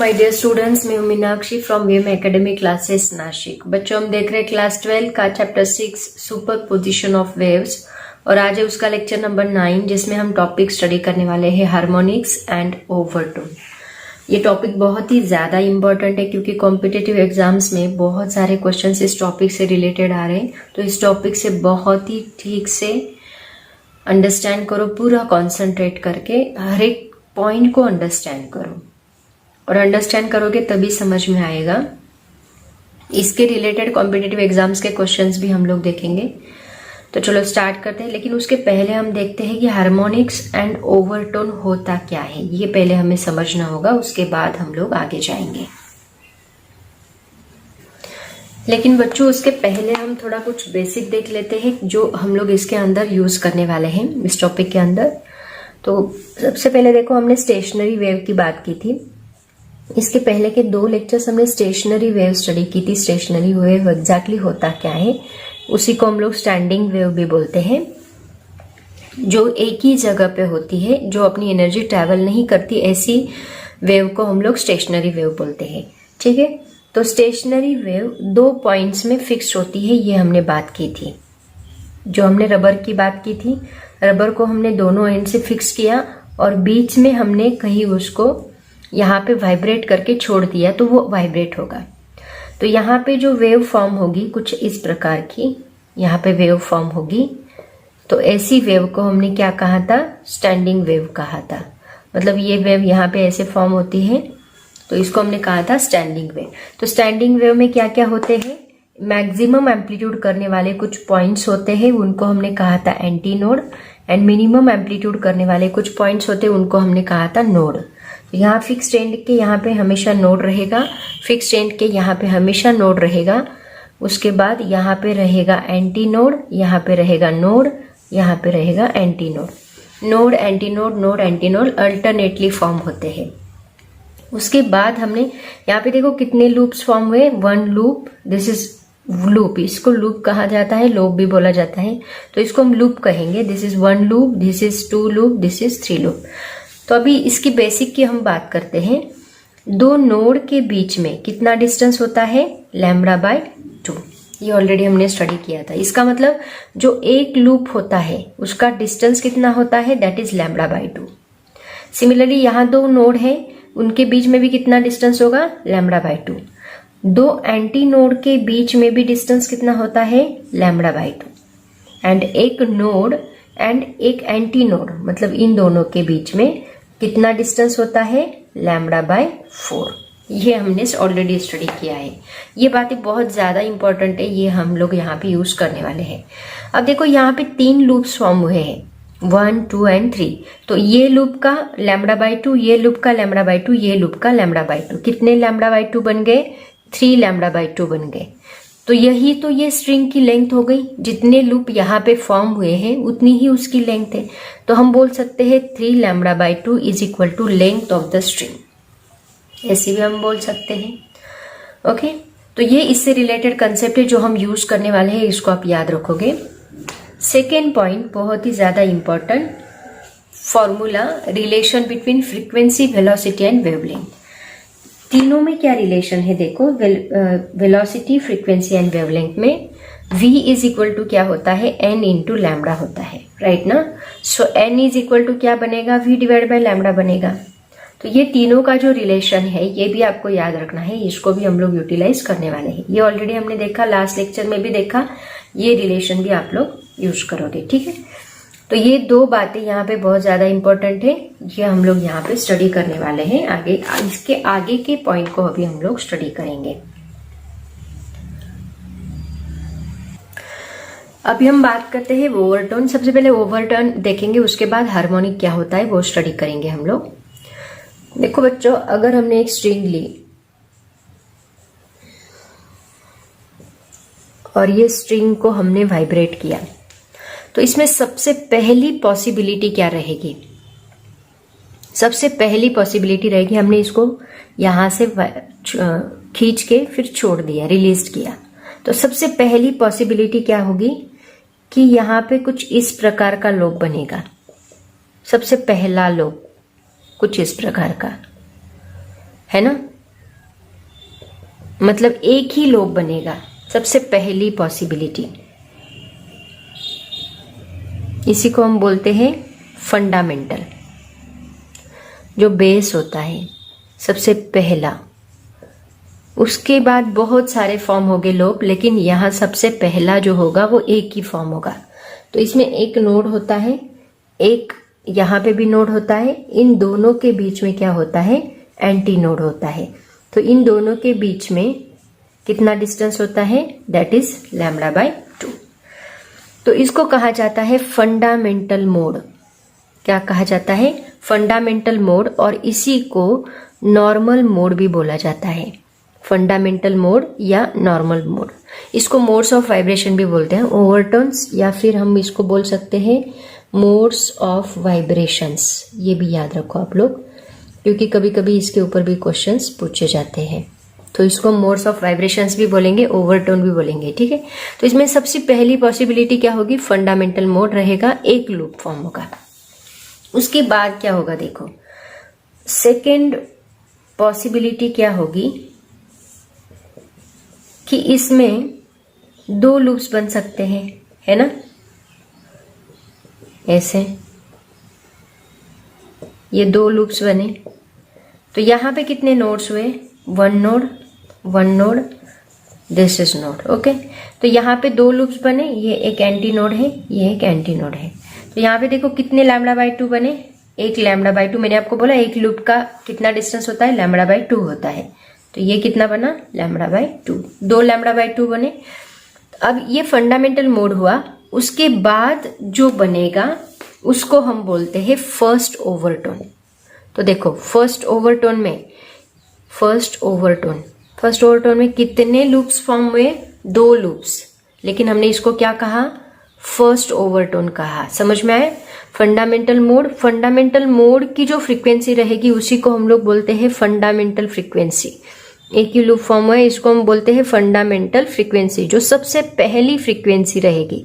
My dear students, मैं हूं Meenakshi from VM academy classes Nashik. बच्चों, हम देख रहे हैं क्लास 12 का chapter 6 super position of waves और आज है उसका लेक्चर नंबर 9 जिसमें हम टॉपिक स्टडी करने वाले हैं हार्मोनिक्स एंड ओवरटोन। ये टॉपिक बहुत ही ज्यादा इंपॉर्टेंट है क्योंकि कॉम्पिटिटिव एग्जाम्स में बहुत सारे क्वेश्चंस इस टॉपिक से रिलेटेड आ रहे हैं। तो इस टॉपिक से बहुत ही ठीक से अंडरस्टैंड करो, पूरा कॉन्सेंट्रेट करके हर एक पॉइंट को अंडरस्टैंड करो और अंडरस्टैंड करोगे तभी समझ में आएगा। इसके रिलेटेड कॉम्पिटिटिव एग्जाम्स के क्वेश्चंस भी हम लोग देखेंगे। तो चलो स्टार्ट करते हैं, लेकिन उसके पहले हम देखते हैं कि हार्मोनिक्स एंड ओवरटोन होता क्या है। ये पहले हमें समझना होगा, उसके बाद हम लोग आगे जाएंगे। लेकिन बच्चों, उसके पहले हम थोड़ा कुछ बेसिक देख लेते हैं जो हम लोग इसके अंदर यूज करने वाले हैं इस टॉपिक के अंदर। तो सबसे पहले देखो, हमने स्टेशनरी वेव की बात की थी। इसके पहले के 2 लेक्चर्स हमने स्टेशनरी वेव स्टडी की थी। स्टेशनरी वेव एग्जैक्टली होता क्या है, उसी को हम लोग स्टैंडिंग वेव भी बोलते हैं, जो एक ही जगह पे होती है, जो अपनी एनर्जी ट्रैवल नहीं करती। ऐसी वेव को हम लोग स्टेशनरी वेव बोलते हैं। ठीक है, तो स्टेशनरी वेव 2 पॉइंट्स में फिक्स होती है, ये हमने बात की थी। जो हमने रबर की बात की थी, रबर को हमने दोनों एंड से फिक्स किया और बीच में हमने कहीं उसको यहाँ पे वाइब्रेट करके छोड़ दिया तो वो वाइब्रेट होगा। तो यहाँ पे जो वेव फॉर्म होगी कुछ इस प्रकार की, यहाँ पे वेव फॉर्म होगी। तो ऐसी वेव को हमने क्या कहा था, स्टैंडिंग वेव कहा था। मतलब ये वेव यहाँ पे ऐसे फॉर्म होती है तो इसको हमने कहा था स्टैंडिंग वेव। तो स्टैंडिंग वेव में क्या क्या होते हैं, मैक्सिमम एम्पलीट्यूड करने वाले कुछ पॉइंट्स होते हैं, उनको हमने कहा था anti node. And minimum amplitude करने वाले कुछ पॉइंट्स होते हैं, उनको हमने कहा था नोड। यहाँ फिक्स्ड एंड के यहाँ पे हमेशा नोड रहेगा, फिक्स्ड एंड के यहाँ पे हमेशा नोड रहेगा। उसके बाद यहाँ पे रहेगा एंटी नोड, यहाँ पे रहेगा नोड, यहाँ पे रहेगा anti node. Node anti node, node anti node alternately form होते हैं। उसके बाद हमने यहाँ पे देखो कितने लूप्स फॉर्म हुए, 1 लूप, दिस इज लूप, इसको लूप कहा जाता है, लूप भी बोला जाता है। तो इसको हम लूप कहेंगे। This is 1 loop, this is 2 loop, this is 3 loop. तो अभी इसकी बेसिक की हम बात करते हैं। 2 नोड के बीच में कितना डिस्टेंस होता है, λ/2। ये ऑलरेडी हमने स्टडी किया था। इसका मतलब जो एक लूप होता है उसका डिस्टेंस कितना होता है, दैट इज λ/2। सिमिलरली यहाँ 2 नोड है, उनके बीच में भी कितना डिस्टेंस होगा, λ/2। 2 एंटी नोड के बीच में भी डिस्टेंस कितना होता है, λ/2। एंड एक नोड एंड एक एंटी नोड, मतलब इन दोनों के बीच में कितना डिस्टेंस होता है, λ/4। ये हमने ऑलरेडी स्टडी किया है। ये बातें बहुत ज्यादा इंपॉर्टेंट है, ये हम लोग यहाँ पे यूज करने वाले हैं। अब देखो यहाँ पे 3 लूप्स फॉर्म हुए हैं, 1, 2 एंड 3। तो ये लूप का λ/2, ये लूप का λ/2, ये लूप का λ/2। कितने λ/2 बन गए, 3 λ/2 बन गए। तो यही तो ये स्ट्रिंग की लेंथ हो गई। जितने लूप यहाँ पे फॉर्म हुए हैं उतनी ही उसकी लेंथ है। तो हम बोल सकते हैं 3 λ/2 is equal to length of the string, ऐसे भी हम बोल सकते हैं। ओके, तो ये इससे रिलेटेड कंसेप्ट है जो हम यूज करने वाले हैं, इसको आप याद रखोगे। सेकेंड पॉइंट बहुत ही ज्यादा important, formula, relation between frequency, velocity and wavelength. तीनों में क्या रिलेशन है देखो, वेलोसिटी, फ्रीक्वेंसी एंड वेवलेंथ में v इज इक्वल टू क्या होता है, n इंटू लैम्डा होता है, राइट ना। सो n इज इक्वल टू क्या बनेगा, v डिवाइड बाय लैम्डा बनेगा। तो ये तीनों का जो रिलेशन है ये भी आपको याद रखना है, इसको भी हम लोग यूटिलाइज करने वाले हैं। ये ऑलरेडी हमने देखा, लास्ट लेक्चर में भी देखा, ये रिलेशन भी आप लोग यूज करोगे। ठीक है, तो ये 2 बातें यहाँ पे बहुत ज्यादा इंपॉर्टेंट है, ये हम लोग यहाँ पे स्टडी करने वाले हैं। आगे इसके आगे के पॉइंट को अभी हम लोग स्टडी करेंगे। अभी हम बात करते हैं ओवरटोन। सबसे पहले ओवरटोन देखेंगे, उसके बाद हार्मोनिक क्या होता है वो स्टडी करेंगे हम लोग। देखो बच्चों, अगर हमने एक स्ट्रिंग ली और ये स्ट्रिंग को हमने वाइब्रेट किया, तो इसमें सबसे पहली पॉसिबिलिटी क्या रहेगी, सबसे पहली पॉसिबिलिटी रहेगी हमने इसको यहां से खींच के फिर छोड़ दिया, रिलीज किया। तो सबसे पहली पॉसिबिलिटी क्या होगी कि यहाँ पे कुछ इस प्रकार का लोब बनेगा। सबसे पहला लोब कुछ इस प्रकार का है ना, मतलब एक ही लोब बनेगा, सबसे पहली पॉसिबिलिटी। इसी को हम बोलते हैं फंडामेंटल, जो बेस होता है सबसे पहला। उसके बाद बहुत सारे फॉर्म हो गए लोब, लेकिन यहाँ सबसे पहला जो होगा वो एक ही फॉर्म होगा। तो इसमें एक नोड होता है, एक यहाँ पे भी नोड होता है, इन दोनों के बीच में क्या होता है, एंटी नोड होता है। तो इन दोनों के बीच में कितना डिस्टेंस होता है, दैट इज λ/2। तो इसको कहा जाता है फंडामेंटल मोड। क्या कहा जाता है, फंडामेंटल मोड, और इसी को नॉर्मल मोड भी बोला जाता है। फंडामेंटल मोड या नॉर्मल मोड, इसको मोड्स ऑफ वाइब्रेशन भी बोलते हैं, ओवरटोन्स, या फिर हम इसको बोल सकते हैं मोड्स ऑफ वाइब्रेशंस। ये भी याद रखो आप लोग, क्योंकि कभी कभी इसके ऊपर भी क्वेश्चंस पूछे जाते हैं। तो इसको मोड्स ऑफ वाइब्रेशंस भी बोलेंगे, ओवरटोन भी बोलेंगे, ठीक है। तो इसमें सबसे पहली पॉसिबिलिटी क्या होगी, फंडामेंटल मोड रहेगा, एक लूप फॉर्म होगा। उसके बाद क्या होगा, देखो सेकेंड पॉसिबिलिटी क्या होगी कि इसमें दो लूप्स बन सकते हैं, है ना, ऐसे ये दो लूप्स बने। तो यहां पे कितने नोड्स हुए, one node, this is node, okay. तो यहाँ पे दो लूप्स बने, ये एक एंटी नोड है, ये एक एंटी नोड है। तो यहाँ पे देखो कितने λ/2 बने, एक λ/2। मैंने आपको बोला एक लूप का कितना डिस्टेंस होता है, λ/2 होता है। तो ये कितना बना, λ/2, दो λ/2 बने। अब ये फंडामेंटल मोड हुआ। उसके बाद जो बनेगा उसको हम बोलते हैं फर्स्ट ओवरटोन। तो देखो फर्स्ट ओवरटोन में कितने लूप्स फॉर्म हुए, दो लूप्स, लेकिन हमने इसको क्या कहा, फर्स्ट ओवरटोन कहा। समझ में आया। फंडामेंटल मोड की जो फ्रीक्वेंसी रहेगी उसी को हम लोग बोलते हैं फंडामेंटल फ्रीक्वेंसी। एक ही लूप फॉर्म है, इसको हम बोलते हैं फंडामेंटल फ्रीक्वेंसी, जो सबसे पहली फ्रीक्वेंसी रहेगी।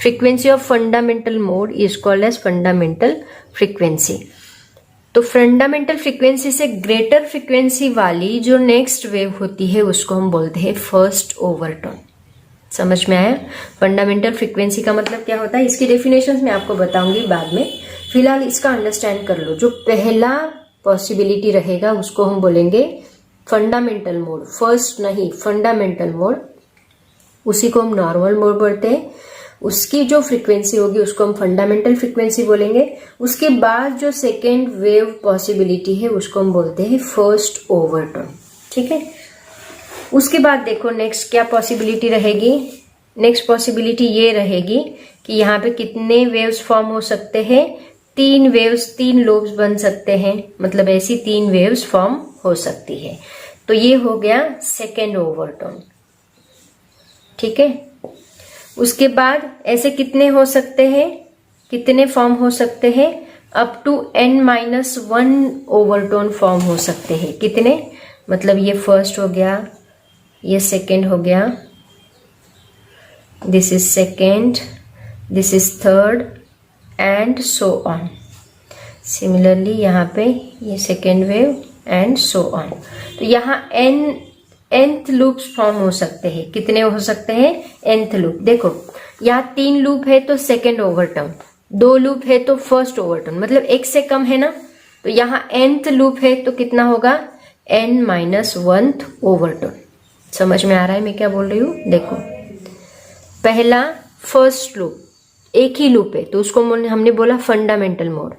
Frequency of fundamental mode is called as fundamental frequency. तो फंडामेंटल फ्रीक्वेंसी से ग्रेटर फ्रीक्वेंसी वाली जो नेक्स्ट वेव होती है उसको हम बोलते हैं फर्स्ट ओवरटोन। समझ में आया। फंडामेंटल फ्रीक्वेंसी का मतलब क्या होता है, इसकी डेफिनेशन मैं आपको बताऊंगी बाद में। फिलहाल इसका अंडरस्टैंड कर लो। जो पहला पॉसिबिलिटी रहेगा उसको हम बोलेंगे फंडामेंटल मोड, फर्स्ट नहीं, फंडामेंटल मोड। उसी को हम नॉर्मल मोड बोलते हैं। उसकी जो फ्रीक्वेंसी होगी उसको हम फंडामेंटल फ्रीक्वेंसी बोलेंगे। उसके बाद जो सेकेंड वेव पॉसिबिलिटी है उसको हम बोलते हैं फर्स्ट ओवरटोन, ठीक है। उसके बाद देखो नेक्स्ट क्या पॉसिबिलिटी रहेगी। नेक्स्ट पॉसिबिलिटी ये रहेगी कि यहाँ पे कितने वेव्स फॉर्म हो सकते हैं, तीन वेव्स, तीन लोब्स बन सकते हैं, मतलब ऐसी तीन वेव्स फॉर्म हो सकती है। तो ये हो गया सेकेंड ओवरटोन, ठीक है। उसके बाद ऐसे कितने हो सकते हैं, कितने फॉर्म हो सकते हैं, up to n-1 overtone form हो सकते हैं। कितने, मतलब ये फर्स्ट हो गया, ये सेकेंड हो गया, this is second, this is third and so on. Similarly यहाँ पे ये second wave and so on. तो यहाँ nth लूप्स फॉर्म हो सकते हैं। कितने हो सकते हैं, nth लूप। देखो यहाँ तीन लूप है तो सेकेंड ओवरटोन, दो लूप है तो फर्स्ट ओवरटोन, मतलब एक से कम है ना। तो यहाँ nth लूप है तो कितना होगा, n-1 ओवरटोन। समझ में आ रहा है मैं क्या बोल रही हूँ। देखो पहला फर्स्ट लूप, एक ही लूप है तो उसको हमने बोला फंडामेंटल मोड।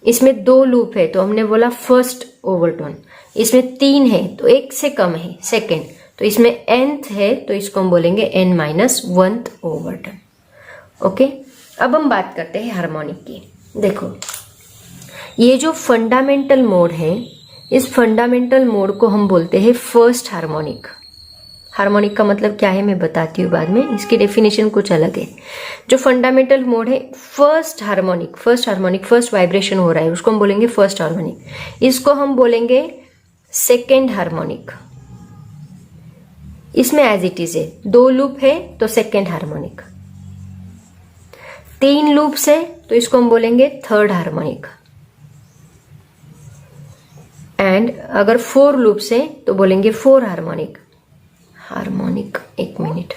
इसमें दो लूप है तो हमने बोला फर्स्ट ओवरटोन। इसमें तीन है तो एक से कम है, सेकेंड। तो इसमें nth है तो इसको हम बोलेंगे n-1 ओवरटोन, ओके। अब हम बात करते हैं हार्मोनिक की। देखो ये जो फंडामेंटल मोड है, इस फंडामेंटल मोड को हम बोलते हैं फर्स्ट हार्मोनिक। हार्मोनिक का मतलब क्या है मैं बताती हूँ बाद में, इसकी डेफिनेशन कुछ अलग है। जो फंडामेंटल मोड है, फर्स्ट हार्मोनिक, फर्स्ट वाइब्रेशन हो रहा है, उसको हम बोलेंगे फर्स्ट हार्मोनिक। इसको हम बोलेंगे सेकेंड हार्मोनिक। इसमें एज इट इज है, दो लूप है तो सेकेंड हार्मोनिक, तीन लूप्स है तो इसको हम बोलेंगे थर्ड हार्मोनिक, एंड अगर फोर लूप्स है तो बोलेंगे फोर हार्मोनिक। हार्मोनिक, एक मिनट,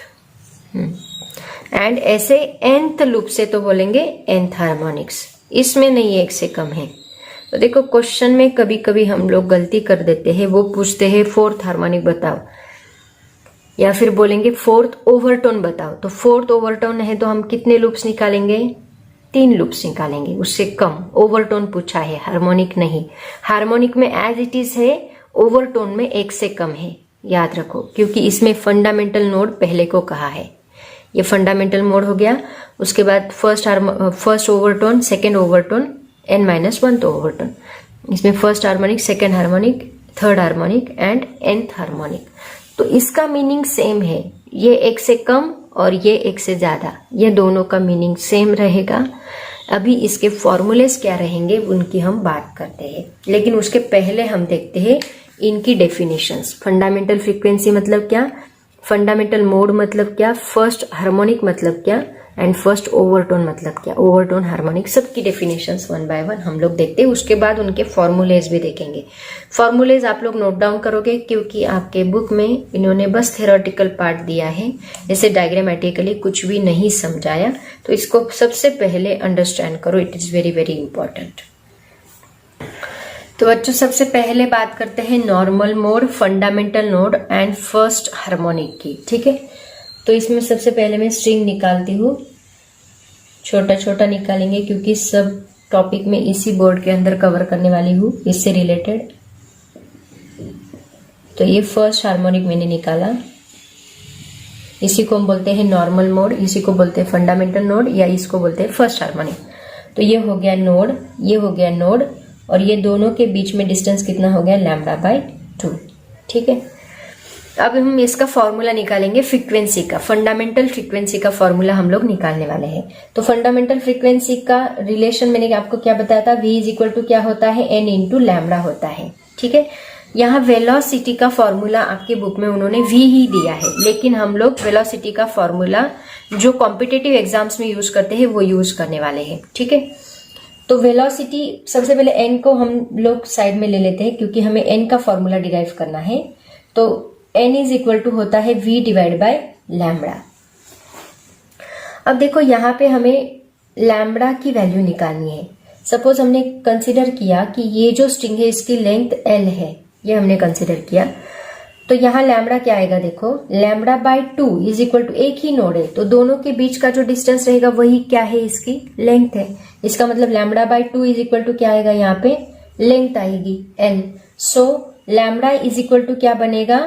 एंड ऐसे nth लूप से तो बोलेंगे nth हार्मोनिक्स, इसमें नहीं एक से कम है। तो देखो क्वेश्चन में कभी कभी हम लोग गलती कर देते हैं, वो पूछते हैं फोर्थ हार्मोनिक बताओ, या फिर बोलेंगे फोर्थ ओवरटोन बताओ। तो फोर्थ ओवरटोन है तो हम कितने लूप्स निकालेंगे, 3 लूप्स निकालेंगे, उससे कम। ओवरटोन पूछा है, हार्मोनिक नहीं। हार्मोनिक में एज इट इज है, ओवरटोन में 1 से कम है, याद रखो, क्योंकि इसमें फंडामेंटल नोड पहले को कहा है। ये फंडामेंटल मोड हो गया, उसके बाद first overtone, second overtone, n-1 तो ओवरटोन। इसमें first harmonic, second harmonic, third harmonic and nth harmonic. तो इसका मीनिंग सेम है, ये 1 से कम और ये 1 से ज्यादा, ये दोनों का मीनिंग सेम रहेगा। अभी इसके फॉर्मूलेस क्या रहेंगे उनकी हम बात करते हैं, लेकिन उसके पहले हम देखते हैं इनकी डेफिनेशंस। फंडामेंटल फ्रीक्वेंसी मतलब क्या, फंडामेंटल मोड मतलब क्या, फर्स्ट हार्मोनिक मतलब क्या, एंड फर्स्ट ओवरटोन मतलब क्या, ओवरटोन हार्मोनिक, सबकी डेफिनेशंस 1 बाय 1 हम लोग देखते हैं। उसके बाद उनके फॉर्मूलेज भी देखेंगे। फॉर्मूलेज आप लोग नोट डाउन करोगे, क्योंकि आपके बुक में इन्होंने बस थ्योरेटिकल पार्ट दिया है, जैसे डायग्रामेटिकली कुछ भी नहीं समझाया। तो इसको सबसे पहले अंडरस्टैंड करो, it is very very important. तो बच्चों सबसे पहले बात करते हैं normal mode, fundamental node and first harmonic की, ठीक है। तो इसमें सबसे पहले मैं स्ट्रिंग निकालती हूँ, छोटा छोटा निकालेंगे क्योंकि सब टॉपिक में इसी बोर्ड के अंदर कवर करने वाली हूँ, इससे रिलेटेड। तो ये फर्स्ट हार्मोनिक मैंने निकाला, इसी को हम बोलते हैं नॉर्मल मोड, इसी को बोलते हैं फंडामेंटल नोड, या इसको बोलते हैं फर्स्ट हार्मोनिक। तो ये हो गया नोड, ये हो गया नोड, और ये दोनों के बीच में डिस्टेंस कितना हो गया, λ/2, ठीक है। अब हम इसका फॉर्मूला निकालेंगे फ्रीक्वेंसी का, फंडामेंटल फ्रीक्वेंसी का फॉर्मूला हम लोग निकालने वाले हैं। तो फंडामेंटल फ्रीक्वेंसी का रिलेशन मैंने आपको क्या बताया था, v इक्वल टू क्या होता है, n इंटू लैम्बडा होता है, ठीक है। यहाँ वेलोसिटी का फॉर्मूला आपके बुक में उन्होंने v ही दिया है, लेकिन हम लोग वेलोसिटी का फॉर्मूला जो कॉम्पिटेटिव एग्जाम्स में यूज करते हैं वो यूज करने वाले हैं, ठीक है। तो वेलोसिटी सबसे पहले n को हम लोग साइड में ले लेते हैं, क्योंकि हमें n का फॉर्मूला डिराइव करना है। तो n इज इक्वल टू होता है v डिवाइड बाय लैम्बडा। अब देखो यहाँ पे हमें लैम्बडा की वैल्यू निकालनी है। सपोज हमने कंसिडर किया कि ये जो स्ट्रिंग है इसकी लेंथ l है, ये हमने कंसिडर किया। तो यहाँ लैम्बडा क्या आएगा, देखो λ/2 इज इक्वल टू, एक ही नोड है तो दोनों के बीच का जो डिस्टेंस रहेगा वही क्या है, इसकी लेंथ है। इसका मतलब λ/2 इज इक्वल टू क्या आएगा, यहाँ पे लेंथ आएगी l। So lambda is equal to क्या बनेगा,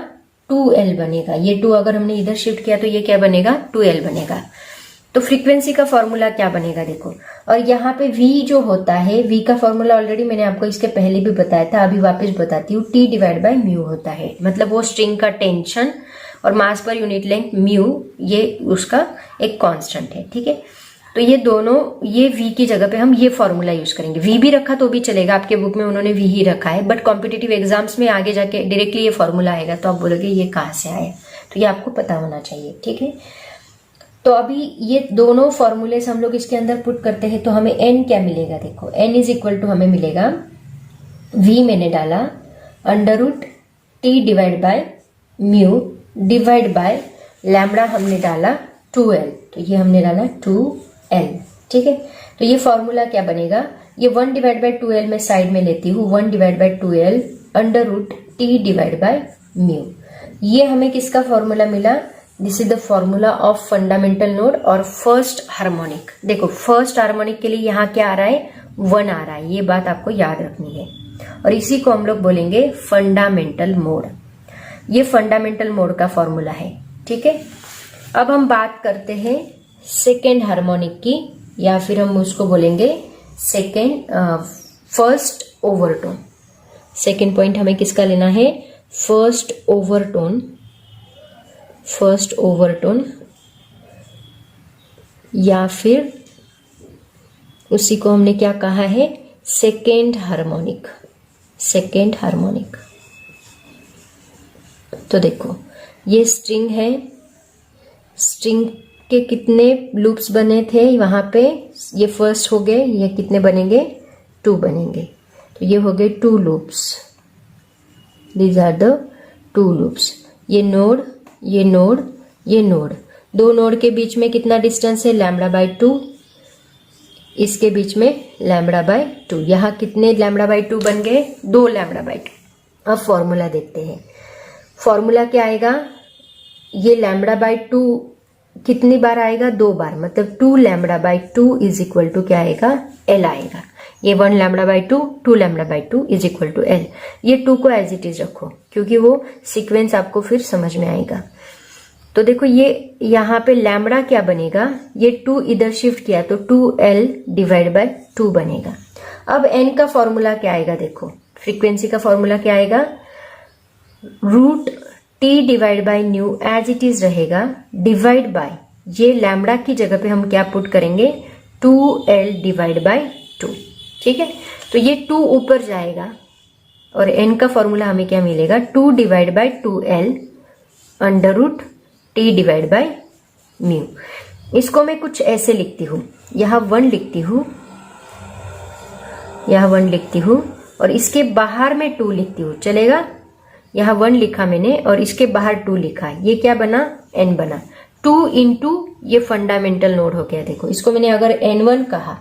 2l बनेगा। ये 2 अगर हमने इधर शिफ्ट किया तो ये क्या बनेगा, 2l बनेगा। तो फ्रीक्वेंसी का फॉर्मूला क्या बनेगा देखो, और यहाँ पे v जो होता है, v का फॉर्मूला ऑलरेडी मैंने आपको इसके पहले भी बताया था, अभी वापस बताती हूँ, t डिवाइड बाय म्यू होता है। मतलब वो स्ट्रिंग का टेंशन और मास पर यूनिट लेंथ म्यू, ये उसका एक कांस्टेंट है, ठीक है। तो ये दोनों, ये v की जगह पे हम ये फॉर्मूला यूज करेंगे। v भी रखा तो भी चलेगा, आपके बुक में उन्होंने v ही रखा है, बट कॉम्पिटिटिव एग्जाम्स में आगे जाके डायरेक्टली ये फॉर्मूला आएगा तो आप बोलोगे ये कहाँ से आया, तो ये आपको पता होना चाहिए, ठीक है। तो अभी ये दोनों फॉर्मूले हम लोग इसके अंदर पुट करते हैं तो हमें n क्या मिलेगा, देखो n इज इक्वल टू हमें मिलेगा, v मैंने डाला √t divide by mu divide by lambda हमने डाला 2l, तो ये हमने डाला 2l, ठीक है। तो ये फॉर्मूला क्या बनेगा, ये 1 डिवाइड बाय 2l मैं साइड में लेती हूँ, 1 divide by 2l √t divide by mu. ये हमें किसका फॉर्मूला मिला, this is the formula of fundamental node और फर्स्ट हार्मोनिक। देखो फर्स्ट हार्मोनिक के लिए यहाँ क्या आ रहा है, 1 आ रहा है, ये बात आपको याद रखनी है, और इसी को हम लोग बोलेंगे फंडामेंटल मोड। ये फंडामेंटल मोड का फॉर्मूला है, ठीक है। अब हम बात करते हैं सेकेंड हार्मोनिक की, या फिर हम उसको बोलेंगे फर्स्ट ओवरटोन। सेकेंड पॉइंट हमें किसका लेना है, फर्स्ट ओवरटोन, फर्स्ट ओवरटोन, या फिर उसी को हमने क्या कहा है, सेकेंड हार्मोनिक, सेकेंड हार्मोनिक। तो देखो ये स्ट्रिंग है, स्ट्रिंग के कितने लूप्स बने थे वहां पे, ये फर्स्ट हो गए, ये कितने बनेंगे, 2 बनेंगे। तो ये हो गए 2 loops, these are the 2 loops. ये नोड ये नोड, दो नोड के बीच में कितना डिस्टेंस है λ/2, इसके बीच में λ/2। यहाँ कितने λ/2 बन गए? 2 λ/2। अब फॉर्मूला देखते हैं। फॉर्मूला क्या आएगा? ये λ/2 कितनी बार आएगा? 2 बार, मतलब 2 λ/2 इज इक्वल टू क्या आएगा? L आएगा। ये 1 λ/2, 2 λ/2 इज इक्वल टू L। ये 2 को एज इट इज रखो क्योंकि वो सीक्वेंस आपको फिर समझ में आएगा। तो देखो ये यहाँ पे लैम्बडा क्या बनेगा? ये 2 इधर शिफ्ट किया तो 2L/2 बनेगा। अब n का फॉर्मूला क्या आएगा? देखो फ्रीक्वेंसी का फॉर्मूला क्या आएगा? √T/ν एज इट इज रहेगा, डिवाइड बाय ये लैम्बडा की जगह पे हम क्या पुट करेंगे? 2L/2। ठीक है, तो ये 2 ऊपर जाएगा और n का फॉर्मूला हमें क्या मिलेगा? 2/2L √T/μ। इसको मैं कुछ ऐसे लिखती हूं, यहां 1 लिखती हूं, यहां 1 लिखती हूं और इसके बाहर में 2 लिखती हूं, चलेगा? यहां 1 लिखा मैंने और इसके बाहर 2 लिखा, ये क्या बना? n बना। 2 इंटू ये फंडामेंटल नोड हो गया। देखो इसको मैंने अगर n1 कहा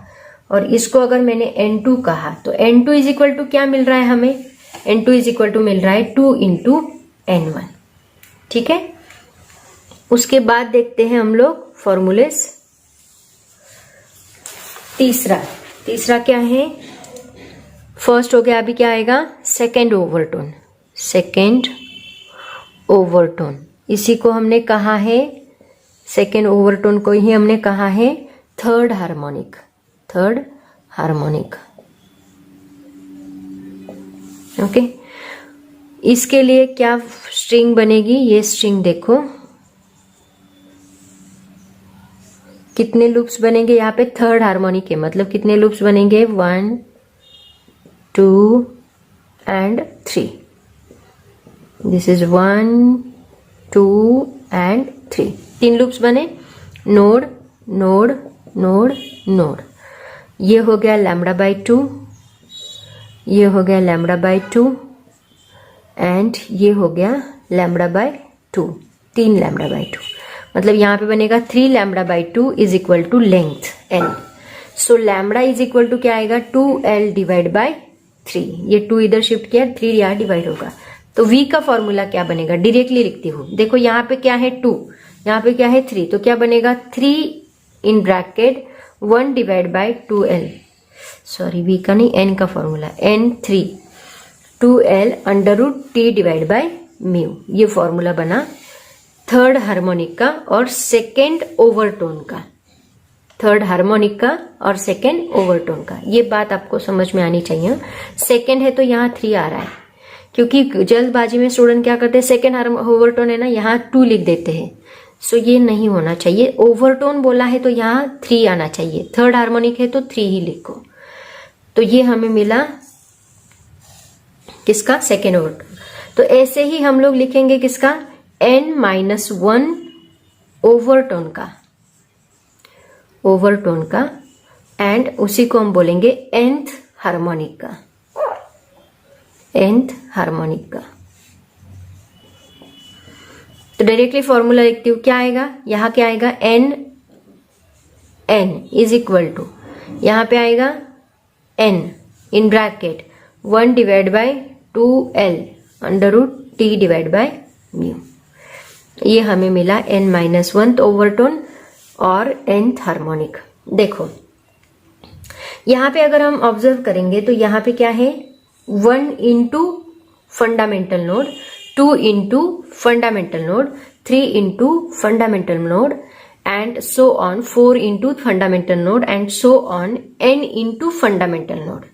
और इसको अगर मैंने n2 कहा तो n2 इज इक्वल टू क्या मिल रहा है हमें? n2 इज इक्वल टू मिल रहा है 2 इंटू n1। ठीक है, उसके बाद देखते हैं हम लोग फॉर्मूलेस। तीसरा क्या है? फर्स्ट हो गया, अभी क्या आएगा? Second overtone. इसी को हमने कहा है, सेकेंड ओवरटोन को ही हमने कहा है थर्ड हार्मोनिक। ओके, इसके लिए क्या स्ट्रिंग बनेगी? ये स्ट्रिंग देखो कितने लूप्स बनेंगे यहाँ पे? थर्ड हार्मोनिक है, मतलब कितने लूप्स बनेंगे? 1 2 and 3। This is 1 2 and 3, 3 loops बने। नोड नोड नोड नोड, ये हो गया λ/2, ये हो गया λ/2 एंड ये हो गया λ/2, 3 λ/2। मतलब यहाँ पे बनेगा 3 λ/2 is equal to length L। So lambda is equal to क्या आएगा? 2L/3। ये 2 इधर शिफ्ट किया, 3 यहाँ डिवाइड होगा। तो V का फॉर्मूला क्या बनेगा? डायरेक्टली लिखती हूँ। देखो यहाँ पे क्या है? 2, यहाँ पे क्या है? 3, तो क्या बनेगा? 3 in bracket 1/2L, sorry V का नहीं, N का फॉर्मूला, N3 2L √T/μ। ये फॉर्मूला बना थर्ड हार्मोनिक का और सेकेंड ओवरटोन का। थर्ड हार्मोनिक का और सेकेंड ओवरटोन का, ये बात आपको समझ में आनी चाहिए। सेकेंड है तो यहाँ 3 आ रहा है, क्योंकि जल्दबाजी में स्टूडेंट क्या करते हैं? सेकेंड ओवरटोन है ना, यहाँ 2 लिख देते हैं। सो ये नहीं होना चाहिए। ओवरटोन बोला है तो यहाँ 3 आना चाहिए। थर्ड हार्मोनिक है तो 3 ही लिखो। तो ये हमें मिला किसका? Second overtone. तो ऐसे ही हम लोग लिखेंगे किसका? n-1 ओवरटोन का एंड उसी को हम बोलेंगे nth हार्मोनिक का। तो डायरेक्टली फॉर्मूला लिखती हूं, क्या आएगा? यहां क्या आएगा? n इज इक्वल टू, यहां पे आएगा n in bracket 1/2L √T/μ। ये हमें मिला n-1 ओवरटोन और nth हार्मोनिक। देखो यहां पे अगर हम ऑब्जर्व करेंगे तो यहां पे क्या है? 1 into fundamental node, 2 into fundamental node, 3 into fundamental node and so on, 4 into fundamental node and so on, n into fundamental node.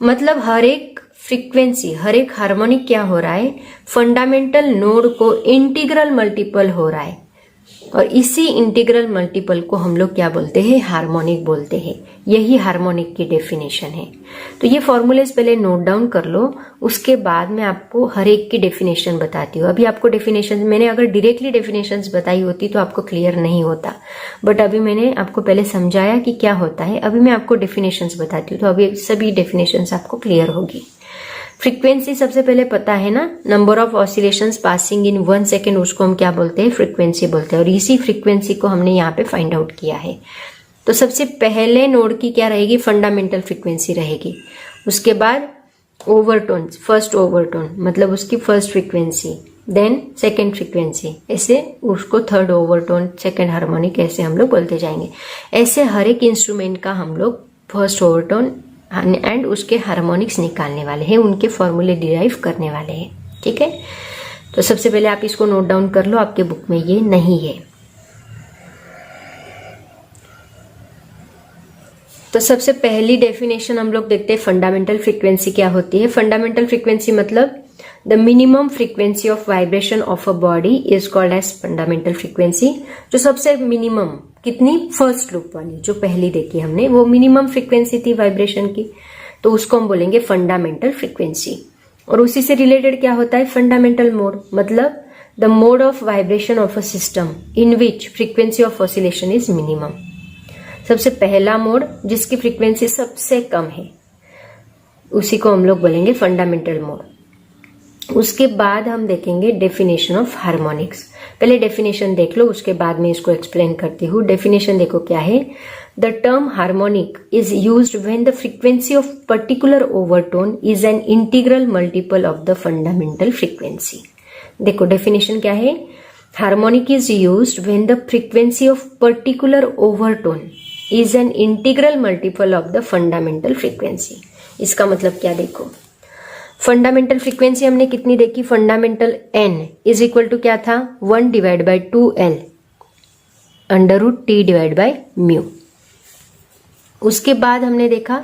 मतलब हर एक फ्रीक्वेंसी, हर एक हार्मोनिक क्या हो रहा है? फंडामेंटल नोड को इंटीग्रल मल्टीपल हो रहा है और इसी इंटीग्रल मल्टीपल को हम लोग क्या बोलते हैं? हार्मोनिक बोलते हैं। यही हार्मोनिक की डेफिनेशन है। तो ये फॉर्मूलेस पहले नोट डाउन कर लो, उसके बाद मैं आपको हर एक की डेफिनेशन बताती हूँ। अभी आपको डेफिनेशन, मैंने अगर डायरेक्टली डेफिनेशंस बताई होती तो आपको क्लियर नहीं होता, बट अभी मैंने आपको पहले समझाया कि क्या होता है। अभी मैं आपको डेफिनेशंस बताती हूँ तो अभी सभी डेफिनेशंस आपको क्लियर होगी। फ्रीक्वेंसी सबसे पहले पता है ना, number of oscillations passing in 1 second, उसको हम क्या बोलते हैं, फ्रीक्वेंसी बोलते हैं। और इसी फ्रीक्वेंसी को हमने यहाँ पे फाइंड आउट किया है। तो सबसे पहले नोड की क्या रहेगी, फंडामेंटल फ्रीक्वेंसी रहेगी। उसके बाद ओवरटोन, फर्स्ट ओवरटोन मतलब उसकी first frequency, then second frequency, ऐसे उसको थर्ड ओवरटोन, सेकेंड हार्मोनिक, ऐसे हम लोग बोलते जाएंगे। ऐसे हर एक इंस्ट्रूमेंट का हम लोग फर्स्ट ओवरटोन एंड उसके हार्मोनिक्स निकालने वाले हैं, उनके फॉर्मूले डिराइव करने वाले हैं। ठीक है, तो सबसे पहले आप इसको नोट डाउन कर लो, आपके बुक में ये नहीं है। तो सबसे पहली डेफिनेशन हम लोग देखते हैं फंडामेंटल फ्रीक्वेंसी क्या होती है। फंडामेंटल फ्रीक्वेंसी मतलब the minimum frequency of vibration of a body is called as fundamental frequency. जो सबसे मिनिमम, कितनी, फर्स्ट लूप वाली जो पहली देखी हमने, वो मिनिमम फ्रीक्वेंसी थी वाइब्रेशन की, तो उसको हम बोलेंगे फंडामेंटल फ्रीक्वेंसी। और उसी से रिलेटेड क्या होता है, फंडामेंटल मोड मतलब the mode of vibration of a system in which frequency of oscillation is minimum. सबसे पहला मोड जिसकी फ्रीक्वेंसी सबसे कम है, उसी को हम लोग बोलेंगे फंडामेंटल मोड। उसके बाद हम देखेंगे डेफिनेशन ऑफ हार्मोनिक्स। पहले डेफिनेशन देख लो, उसके बाद में इसको एक्सप्लेन करती हूँ। डेफिनेशन देखो क्या है, the term harmonic is used when the frequency of particular overtone is an integral multiple of the fundamental frequency. देखो डेफिनेशन क्या है, harmonic is used when the frequency of particular overtone is an integral multiple of the fundamental frequency. इसका मतलब क्या, देखो fundamental frequency हमने कितनी देखी, फंडामेंटल n इज इक्वल टू क्या था, 1 divide by 2l under root t divide by mu. उसके बाद हमने देखा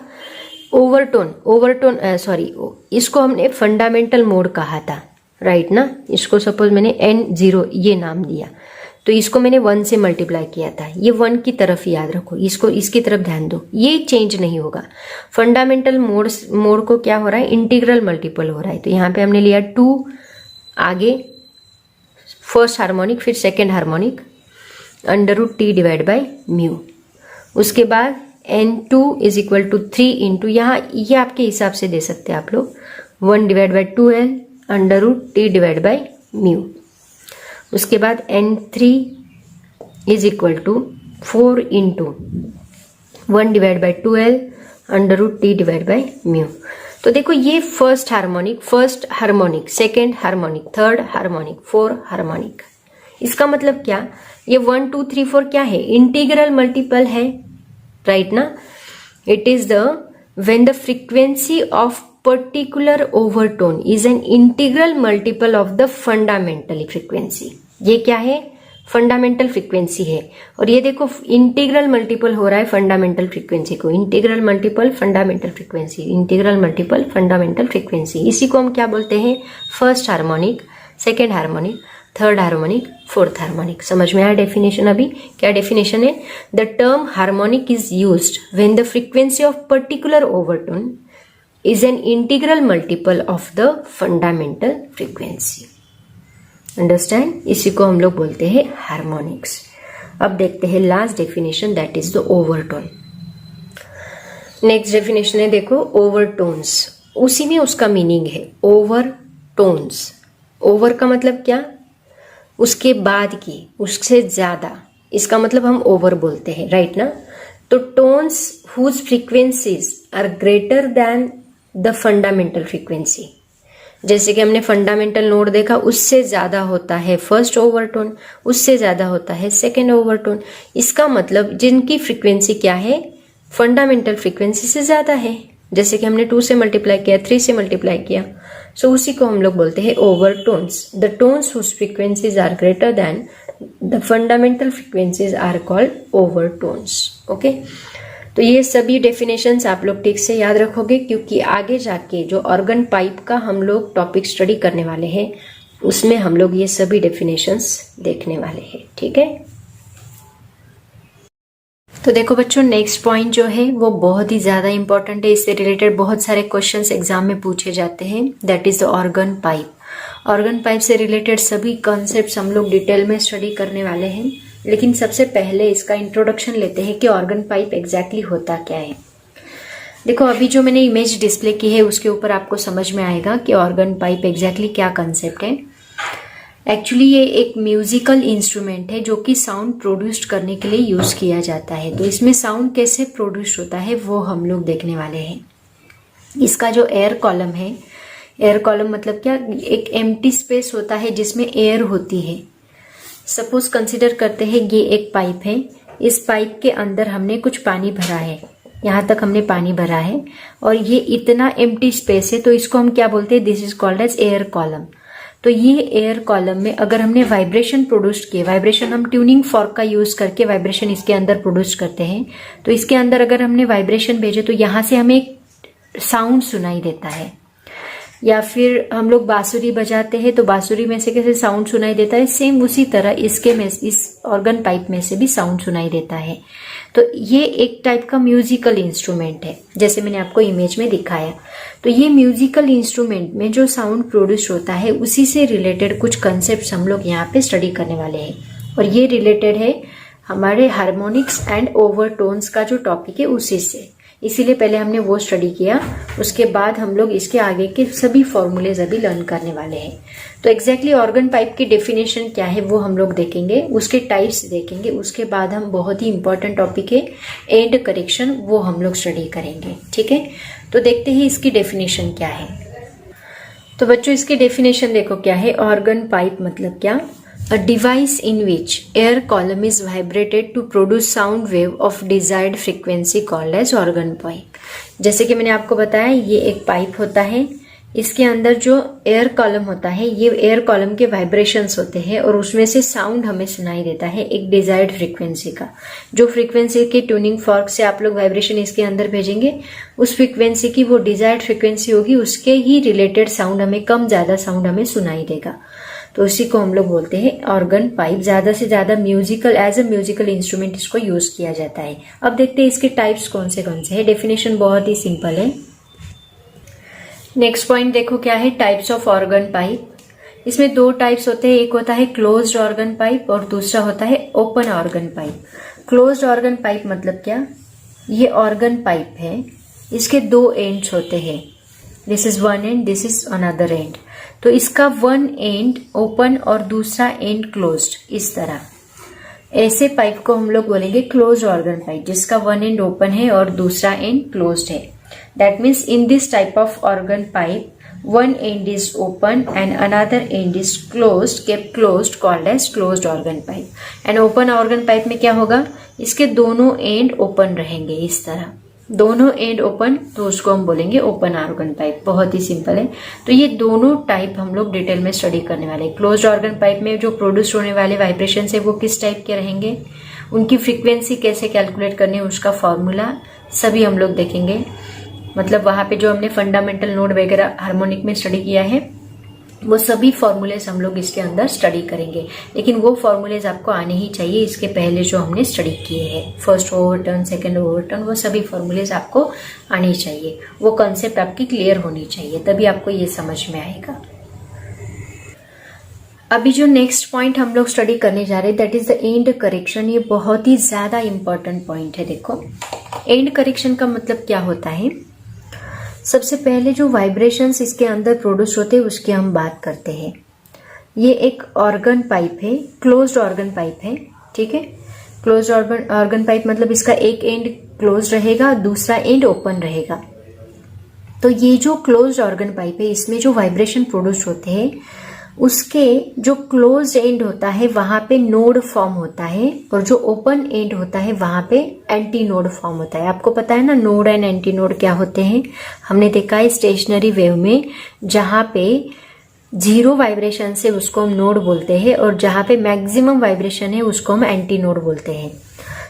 ओवरटोन सॉरी, इसको हमने फंडामेंटल मोड कहा था, राइट ना। इसको सपोज मैंने n0 ये नाम दिया, तो इसको मैंने 1 से मल्टीप्लाई किया था, ये 1 की तरफ याद रखो, इसको इसकी तरफ ध्यान दो, ये चेंज नहीं होगा। फंडामेंटल मोड को क्या हो रहा है, इंटीग्रल मल्टीपल हो रहा है। तो यहाँ पे हमने लिया 2, आगे फर्स्ट हार्मोनिक, फिर second harmonic under root t divide by mu. उसके बाद n2 is equal to 3 into, यहाँ ये आपके हिसाब से दे सकते हैं आप लोग, 1 divide by 2l under root t divide by mu. उसके बाद n3 is equal to 4 into 1 divide by 2l under root t divide by mu. तो देखो ये first harmonic, second harmonic, third harmonic, fourth harmonic. इसका मतलब क्या, ये 1 2 3 4 क्या है, इंटीग्रल मल्टीपल है, राइट ना। It is the when the frequency of particular overtone is an integral multiple of the fundamental frequency. ये क्या है, फंडामेंटल फ्रीक्वेंसी है। और ये देखो इंटीग्रल मल्टीपल हो रहा है फंडामेंटल फ्रीक्वेंसी को, integral multiple fundamental frequency, integral multiple fundamental frequency. इसी को हम क्या बोलते हैं, first harmonic, second harmonic, third harmonic, fourth harmonic. समझ में आया डेफिनेशन। अभी क्या डेफिनेशन है, the term harmonic is used when the frequency of particular overtone is an integral multiple of the fundamental frequency. Understand? इसी को हम लोग बोलते हैं हार्मोनिक्स। अब देखते हैं last definition, that is the overtone. Next definition है देखो ओवरटोन्स, उसी में उसका मीनिंग है ओवरटोन्स। ओवर का मतलब क्या, उसके बाद की, उससे ज्यादा, इसका मतलब हम ओवर बोलते हैं, राइट ना। तो tones whose frequencies are greater than the fundamental frequency, जैसे कि हमने फंडामेंटल नोड देखा, उससे ज्यादा होता है फर्स्ट ओवरटोन, उससे ज्यादा होता है सेकेंड ओवरटोन। इसका मतलब जिनकी फ्रीक्वेंसी क्या है, फंडामेंटल फ्रीक्वेंसी से ज्यादा है, जैसे कि हमने 2 से मल्टीप्लाई किया, 3 से मल्टीप्लाई किया, सो उसी को हम लोग बोलते हैं overtones. The tones whose frequencies are greater than the fundamental frequencies are called overtones. Okay, तो ये सभी डेफिनेशंस आप लोग ठीक से याद रखोगे, क्योंकि आगे जाके जो ऑर्गन पाइप का हम लोग टॉपिक स्टडी करने वाले हैं, उसमें हम लोग ये सभी डेफिनेशंस देखने वाले हैं। ठीक है, तो देखो बच्चों, नेक्स्ट पॉइंट जो है वो बहुत ही ज्यादा इंपॉर्टेंट है, इससे रिलेटेड बहुत सारे क्वेश्चंस एग्जाम में पूछे जाते हैं, that is the organ pipe. Organ pipe से रिलेटेड सभी कॉन्सेप्ट्स हम लोग डिटेल में स्टडी करने वाले हैं, लेकिन सबसे पहले इसका इंट्रोडक्शन लेते हैं कि ऑर्गन पाइप एग्जैक्टली होता क्या है। देखो अभी जो मैंने इमेज डिस्प्ले की है उसके ऊपर आपको समझ में आएगा कि ऑर्गन पाइप एग्जैक्टली क्या कंसेप्ट है। एक्चुअली ये एक म्यूजिकल इंस्ट्रूमेंट है जो कि साउंड प्रोड्यूस करने के लिए यूज किया जाता है। तो इसमें साउंड कैसे प्रोड्यूस होता है वो हम लोग देखने वाले हैं। इसका जो एयर कॉलम है, एयर कॉलम मतलब क्या, एक एम्प्टी स्पेस होता है जिसमें एयर होती है। सपोज कंसिडर करते हैं ये एक पाइप है, इस पाइप के अंदर हमने कुछ पानी भरा है, यहाँ तक हमने पानी भरा है और ये इतना एम्प्टी स्पेस है, तो इसको हम क्या बोलते हैं, this is called as air column. तो ये एयर कॉलम में अगर हमने वाइब्रेशन प्रोड्यूस किए, वाइब्रेशन हम ट्यूनिंग फॉर्क का यूज करके वाइब्रेशन इसके अंदर प्रोड्यूस करते हैं, तो इसके अंदर अगर हमने वाइब्रेशन भेजे तो यहाँ से हमें एक साउंड सुनाई देता है। या फिर हम लोग बांसुरी बजाते हैं तो बांसुरी में से कैसे साउंड सुनाई देता है, सेम उसी तरह इस ऑर्गन पाइप में से भी साउंड सुनाई देता है। तो ये एक टाइप का म्यूजिकल इंस्ट्रूमेंट है, जैसे मैंने आपको इमेज में दिखाया। तो ये म्यूजिकल इंस्ट्रूमेंट में जो साउंड प्रोड्यूस होता है उसी से रिलेटेड कुछ कंसेप्ट हम लोग यहाँ पे स्टडी करने वाले हैं। और ये रिलेटेड है हमारे हार्मोनिक्स एंड ओवरटोन्स का जो टॉपिक है उसी से, इसीलिए पहले हमने वो स्टडी किया। उसके बाद हम लोग इसके आगे के सभी फॉर्मूलेज अभी लर्न करने वाले हैं। तो एग्जैक्टली ऑर्गन पाइप की डेफिनेशन क्या है वो हम लोग देखेंगे, उसके टाइप्स देखेंगे। उसके बाद हम बहुत ही इंपॉर्टेंट टॉपिक है एंड करेक्शन, वो हम लोग स्टडी करेंगे। ठीक है, तो देखते हैं इसकी डेफिनेशन क्या है। तो बच्चों इसकी डेफिनेशन देखो क्या है। ऑर्गन पाइप मतलब क्या, a device in which air column is vibrated to produce sound wave of desired frequency called as organ pipe। जैसे कि मैंने आपको बताया ये एक पाइप होता है, इसके अंदर जो एयर कॉलम होता है, ये एयर कॉलम के वाइब्रेशंस होते हैं और उसमें से साउंड हमें सुनाई देता है एक डिजायर्ड फ्रीक्वेंसी का। जो फ्रीक्वेंसी के ट्यूनिंग फॉर्क से आप लोग वाइब्रेशन इसके अंदर भेजेंगे, उस फ्रीक्वेंसी की वो डिजायर्ड फ्रीक्वेंसी होगी, उसके ही रिलेटेड साउंड हमें कम ज्यादा साउंड हमें सुनाई देगा। तो इसी को हम लोग बोलते हैं ऑर्गन पाइप। ज्यादा से ज्यादा musical, as a musical instrument इसको यूज किया जाता है। अब देखते हैं इसके टाइप्स कौन से है। डेफिनेशन बहुत ही सिंपल है। नेक्स्ट पॉइंट देखो क्या है, टाइप्स ऑफ ऑर्गन पाइप। इसमें दो टाइप्स होते हैं, एक होता है क्लोज्ड ऑर्गन पाइप और दूसरा होता है open organ pipe. Closed organ pipe मतलब क्या, ये ऑर्गन पाइप है, इसके दो एंड्स होते हैं, this is one and, this is another and. तो इसका वन एंड ओपन और दूसरा एंड क्लोज्ड, इस तरह ऐसे पाइप को हम लोग बोलेंगे क्लोज्ड ऑर्गन पाइप, जिसका वन एंड ओपन है और दूसरा एंड क्लोज्ड है। That means in this type of organ pipe one end is open and another end is closed, kept closed, called as closed organ pipe. And open organ pipe में क्या होगा, इसके दोनों and open रहेंगे, इस तरह दोनों एंड ओपन, तो उसको हम बोलेंगे ओपन ऑर्गन पाइप। बहुत ही सिंपल है। तो ये दोनों टाइप हम लोग डिटेल में स्टडी करने वाले हैं। क्लोज्ड ऑर्गन पाइप में जो प्रोड्यूस होने वाले वाइब्रेशन है वो किस टाइप के रहेंगे, उनकी फ्रीक्वेंसी कैसे कैलकुलेट करनी है, उसका फॉर्मूला सभी हम लोग देखेंगे। मतलब वहां पे जो हमने फंडामेंटल नोड वगैरह हार्मोनिक में स्टडी किया है वो सभी फॉर्मूलेज हम लोग इसके अंदर स्टडी करेंगे। लेकिन वो फॉर्मूलेज आपको आने ही चाहिए, इसके पहले जो हमने स्टडी किए हैं, फर्स्ट ओवरटर्न, सेकंड ओवरटर्न, वो सभी फॉर्मूलेज आपको आनी चाहिए। वो कॉन्सेप्ट आपकी क्लियर होनी चाहिए, तभी आपको ये समझ में आएगा। अभी जो नेक्स्ट पॉइंट हम लोग स्टडी करने जा रहे हैं that is the end correction. ये बहुत ही ज्यादा इंपॉर्टेंट पॉइंट है। देखो एंड करेक्शन का मतलब क्या होता है। सबसे पहले जो वाइब्रेशंस इसके अंदर प्रोड्यूस होते हैं उसकी हम बात करते हैं। ये एक ऑर्गन पाइप है, क्लोज्ड ऑर्गन पाइप है, ठीक है। क्लोज्ड ऑर्गन पाइप मतलब इसका एक एंड क्लोज रहेगा, दूसरा एंड ओपन रहेगा। तो ये जो क्लोज्ड ऑर्गन पाइप है इसमें जो वाइब्रेशन प्रोड्यूस होते हैं उसके जो क्लोज एंड होता है वहां पे नोड फॉर्म होता है और जो ओपन एंड होता है वहां पे एंटी नोड फॉर्म होता है। आपको पता है ना नोड एंड एंटी नोड क्या होते हैं, हमने देखा है स्टेशनरी वेव में, जहां पे जीरो वाइब्रेशन से उसको हम नोड बोलते हैं और जहां पे मैक्सिमम वाइब्रेशन है उसको हम एंटी नोड बोलते हैं।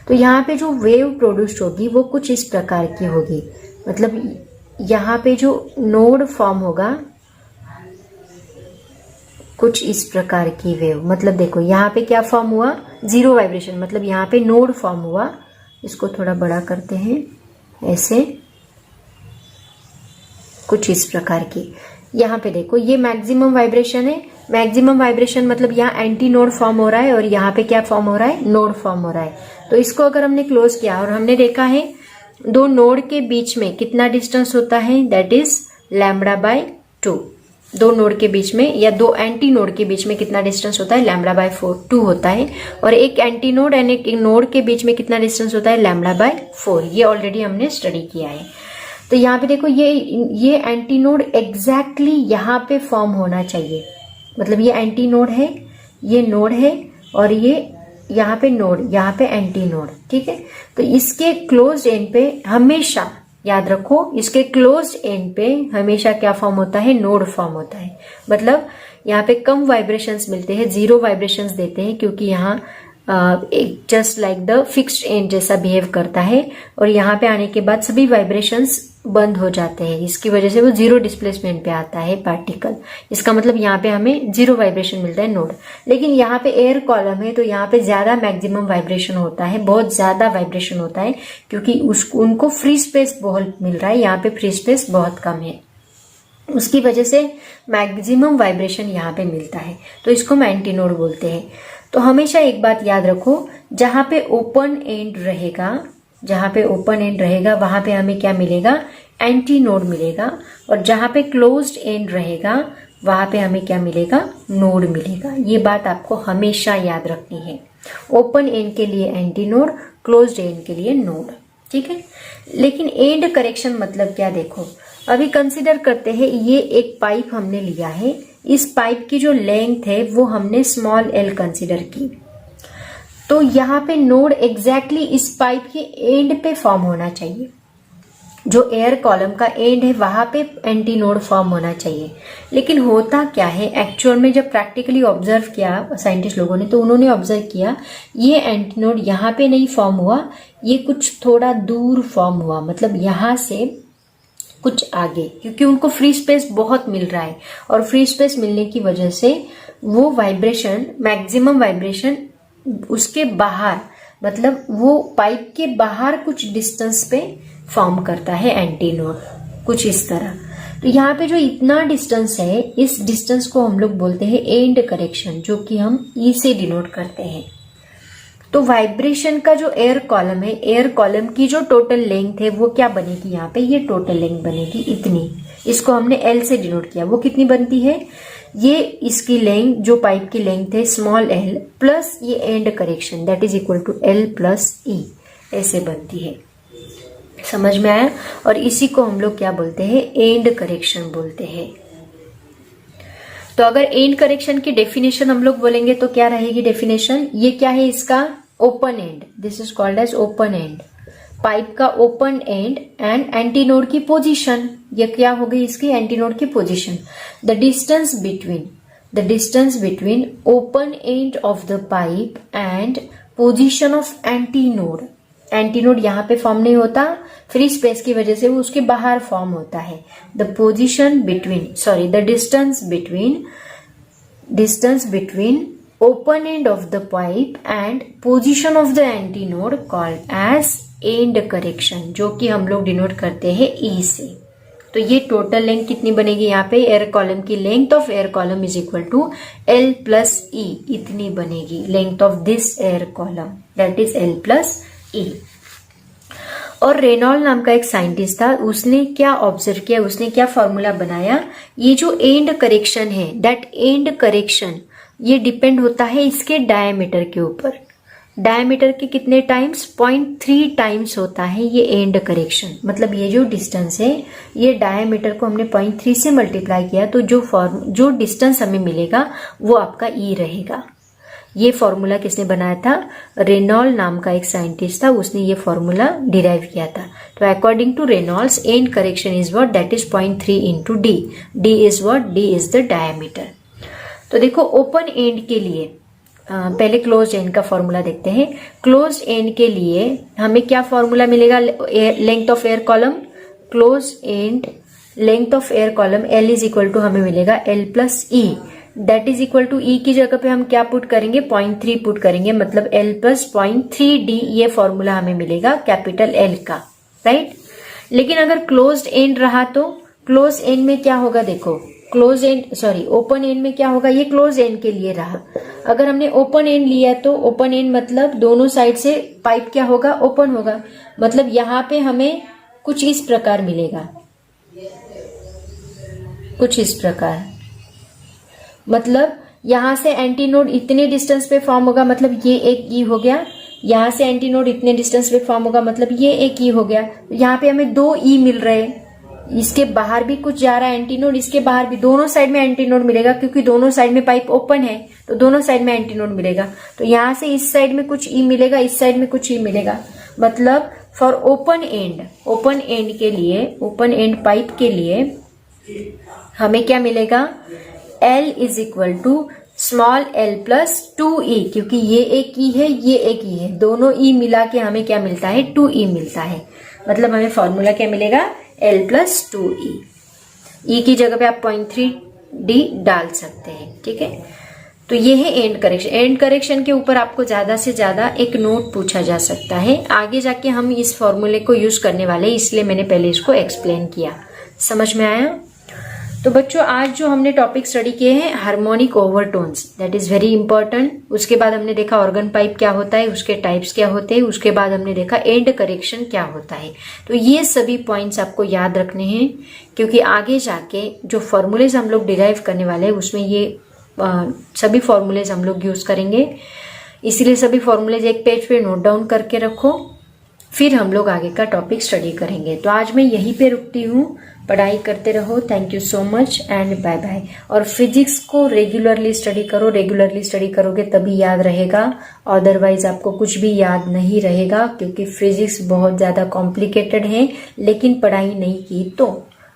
तो यहाँ पे जो वेव प्रोड्यूस होगी वो कुछ इस प्रकार की होगी। मतलब यहाँ पे जो नोड फॉर्म होगा कुछ इस प्रकार की वेव। मतलब देखो यहाँ पे क्या फॉर्म हुआ, जीरो वाइब्रेशन, मतलब यहाँ पे नोड फॉर्म हुआ। इसको थोड़ा बड़ा करते हैं, ऐसे कुछ इस प्रकार की। यहाँ पे देखो ये मैक्सिमम वाइब्रेशन है। मैक्सिमम वाइब्रेशन मतलब यहाँ एंटी नोड फॉर्म हो रहा है और यहाँ पे क्या फॉर्म हो रहा है, नोड फॉर्म हो रहा है। तो इसको अगर हमने क्लोज किया और हमने देखा है दो नोड के बीच में कितना डिस्टेंस होता है, दैट इज λ/2। दो नोड के बीच में या दो एंटी नोड के बीच में कितना डिस्टेंस होता है, λ/2 होता है। और एक एंटी नोड एंड एक नोड के बीच में कितना डिस्टेंस होता है, λ/4। ये ऑलरेडी हमने स्टडी किया है। तो यहाँ पे देखो ये एंटी नोड एग्जैक्टली यहाँ पे फॉर्म होना चाहिए। मतलब ये एंटी नोड है, ये नोड है, और ये यहाँ पे नोड, यहाँ पे एंटी नोड, ठीक है। तो इसके क्लोज एंड पे हमेशा याद रखो, इसके क्लोज एंड पे हमेशा क्या फॉर्म होता है, नोड फॉर्म होता है। मतलब यहाँ पे कम वाइब्रेशंस मिलते हैं, 0 वाइब्रेशंस देते हैं, क्योंकि यहाँ एक just like the fixed and जैसा बिहेव करता है। और यहाँ पे आने के बाद सभी वाइब्रेशंस बंद हो जाते हैं, इसकी वजह से वो 0 डिस्प्लेसमेंट पे आता है पार्टिकल। इसका मतलब यहाँ पे हमें 0 वाइब्रेशन मिलता है नोड। लेकिन यहाँ पे एयर कॉलम है तो यहाँ पे ज्यादा मैक्सिमम वाइब्रेशन होता है, बहुत ज्यादा वाइब्रेशन होता है, क्योंकि उनको फ्री स्पेस बहुत मिल रहा है, यहाँ पे फ्री स्पेस बहुत कम है, उसकी वजह से मैक्सिमम वाइब्रेशन यहाँ पे मिलता है। तो इसको हम एंटी नोड बोलते हैं। तो हमेशा एक बात याद रखो, जहां पे ओपन एंड रहेगा, जहां पे ओपन एंड रहेगा वहां पे हमें क्या मिलेगा, एंटी नोड मिलेगा। और जहां पे क्लोज्ड एंड रहेगा वहां पे हमें क्या मिलेगा, नोड मिलेगा। ये बात आपको हमेशा याद रखनी है। ओपन एंड के लिए एंटी नोड, क्लोज्ड एंड के लिए नोड, ठीक है। लेकिन एंड करेक्शन मतलब क्या, देखो अभी कंसिडर करते हैं, ये एक पाइप हमने लिया है, इस पाइप की जो लेंथ है वो हमने स्मॉल l कंसिडर की। तो यहाँ पे नोड एग्जैक्टली इस पाइप के एंड पे फॉर्म होना चाहिए, जो एयर कॉलम का एंड है वहां पे एंटी नोड फॉर्म होना चाहिए। लेकिन होता क्या है एक्चुअल में, जब प्रैक्टिकली ऑब्जर्व किया साइंटिस्ट लोगों ने, तो उन्होंने ऑब्जर्व किया ये एंटी नोड यहाँ पे नहीं फॉर्म हुआ, ये कुछ थोड़ा दूर फॉर्म हुआ, मतलब यहाँ से कुछ आगे, क्योंकि उनको फ्री स्पेस बहुत मिल रहा है। और फ्री स्पेस मिलने की वजह से वो वाइब्रेशन, मैक्सिमम वाइब्रेशन उसके बाहर, मतलब वो पाइप के बाहर कुछ डिस्टेंस पे फॉर्म करता है एंटी नोड, कुछ इस तरह। तो यहाँ पे जो इतना डिस्टेंस है, इस डिस्टेंस को हम लोग बोलते हैं एंड करेक्शन, जो कि हम ई से डिनोट करते हैं। तो वाइब्रेशन का जो एयर कॉलम है, एयर कॉलम की जो टोटल लेंथ है वो क्या बनेगी, यहाँ पे ये टोटल लेंथ बनेगी इतनी। इसको हमने एल से डिनोट किया, वो कितनी बनती है, ये इसकी लेंथ, जो पाइप की लेंथ है स्मॉल एल प्लस ये end correction, that is equal to L plus E, ऐसे बनती है। समझ में आया। और इसी को हम लोग क्या बोलते हैं, एंड करेक्शन बोलते हैं। तो अगर एंड करेक्शन की डेफिनेशन हम लोग बोलेंगे तो क्या रहेगी डेफिनेशन, ये क्या है इसका, open end, this is called as open end, pipe का open end and antinode की पोजीशन, ये क्या हो गई इसकी एंटी नोड की position. The distance between open end of the pipe and position of antinode. Antinode यहाँ पे फॉर्म नहीं होता, फ्री स्पेस की वजह से वो उसके बाहर फॉर्म होता है। The distance between open end of the pipe and position of the antinode called as end correction, जो कि हम लोग डिनोट करते हैं E से। तो ये टोटल लेंथ कितनी बनेगी, यहाँ पे एयर कॉलम की length of air column is equal to L plus E, इतनी बनेगी length of this air column, that is L plus E। और रेनॉल्ड नाम का एक साइंटिस्ट था, उसने क्या ऑब्जर्व किया, उसने क्या फॉर्मूला बनाया, ये जो एंड करेक्शन है, दैट एंड करेक्शन ये डिपेंड होता है इसके डायमीटर के ऊपर। डायमीटर के कितने टाइम्स, 0.3 टाइम्स होता है ये एंड करेक्शन। मतलब ये जो डिस्टेंस है, ये डायमीटर को हमने 0.3 से मल्टीप्लाई किया तो जो डिस्टेंस हमें मिलेगा वो आपका ई रहेगा। ये फॉर्मूला किसने बनाया था, रेनॉल्ड नाम का एक साइंटिस्ट था, उसने ये फॉर्मूला डिराइव किया था। तो according to Reynolds end correction is what, that is 0.3 into D. D is what, D is the diameter. तो देखो ओपन एंड के लिए पहले क्लोज एंड का फॉर्मूला देखते हैं। क्लोज एंड के लिए हमें क्या फॉर्मूला मिलेगा, length of air column, close end length of air column L is equal to हमें मिलेगा L plus E, that is equal to E की जगह पे हम क्या पुट करेंगे, 0.3 पुट करेंगे, मतलब एल प्लस 0.3 डी, ये फॉर्मूला हमें मिलेगा कैपिटल एल का, राइट। लेकिन अगर क्लोज्ड एंड रहा तो क्लोज एंड में क्या होगा, देखो close and sorry open and में क्या होगा, ये क्लोज एंड के लिए रहा। अगर हमने ओपन एंड लिया तो ओपन एंड मतलब दोनों साइड से पाइप क्या होगा, ओपन होगा। मतलब यहाँ पे हमें कुछ इस प्रकार मिलेगा, कुछ इस प्रकार। मतलब यहां से एंटीनोड इतने डिस्टेंस पे फॉर्म होगा, मतलब ये एक ई हो गया। यहां से एंटीनोड इतने डिस्टेंस पे फॉर्म होगा, मतलब ये एक ई हो गया। यहाँ पे हमें 2 ई मिल रहे हैं। इसके बाहर भी कुछ जा रहा है एंटीनोड, इसके बाहर भी, दोनों साइड में एंटीनोड मिलेगा क्योंकि दोनों साइड में पाइप ओपन है, तो दोनों साइड में एंटीनोड मिलेगा। तो यहां से इस साइड में कुछ ई मिलेगा, इस साइड में कुछ ई मिलेगा। मतलब फॉर ओपन एंड के लिए, ओपन एंड पाइप के लिए हमें क्या मिलेगा, L is equal to small l plus 2e, क्योंकि ये एक ई है, ये एक ई है, दोनों ई मिला के हमें क्या मिलता है, 2e मिलता है। मतलब हमें फॉर्मूला क्या मिलेगा, L प्लस 2e। ई की जगह पे आप 0.3d डाल सकते हैं, ठीक है। तो ये है एंड करेक्शन। एंड करेक्शन के ऊपर आपको ज्यादा से ज्यादा एक नोट पूछा जा सकता है। आगे जाके हम इस फॉर्मूले को यूज करने वाले हैं, इसलिए मैंने पहले इसको एक्सप्लेन किया। समझ में आया? तो बच्चों आज जो हमने टॉपिक स्टडी किए हैं harmonic overtones, that is very important. उसके बाद हमने देखा ऑर्गन पाइप क्या होता है, उसके टाइप्स क्या होते हैं, उसके बाद हमने देखा एंड करेक्शन क्या होता है। तो ये सभी पॉइंट्स आपको याद रखने हैं, क्योंकि आगे जाके जो फॉर्मूलेज हम लोग डिराइव करने वाले हैं उसमें ये सभी फॉर्मूलेज हम लोग यूज करेंगे। इसीलिए सभी फॉर्मूलेज एक पेज पे नोट डाउन करके रखो, फिर हम लोग आगे का टॉपिक स्टडी करेंगे। तो आज मैं यहीं पे रुकती हूँ। पढ़ाई करते रहो। Thank you so much and bye bye. और फिजिक्स को रेगुलरली स्टडी करो, रेगुलरली स्टडी करोगे तभी याद रहेगा, अदरवाइज आपको कुछ भी याद नहीं रहेगा, क्योंकि फिजिक्स बहुत ज्यादा कॉम्प्लिकेटेड है। लेकिन पढ़ाई नहीं की तो,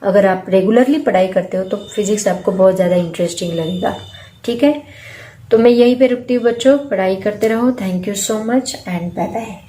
अगर आप रेगुलरली पढ़ाई करते हो तो फिजिक्स आपको बहुत ज्यादा इंटरेस्टिंग लगेगा, ठीक है। तो मैं यहीं पे रुकती हूँ बच्चों, पढ़ाई करते रहो। Thank you so much and bye bye.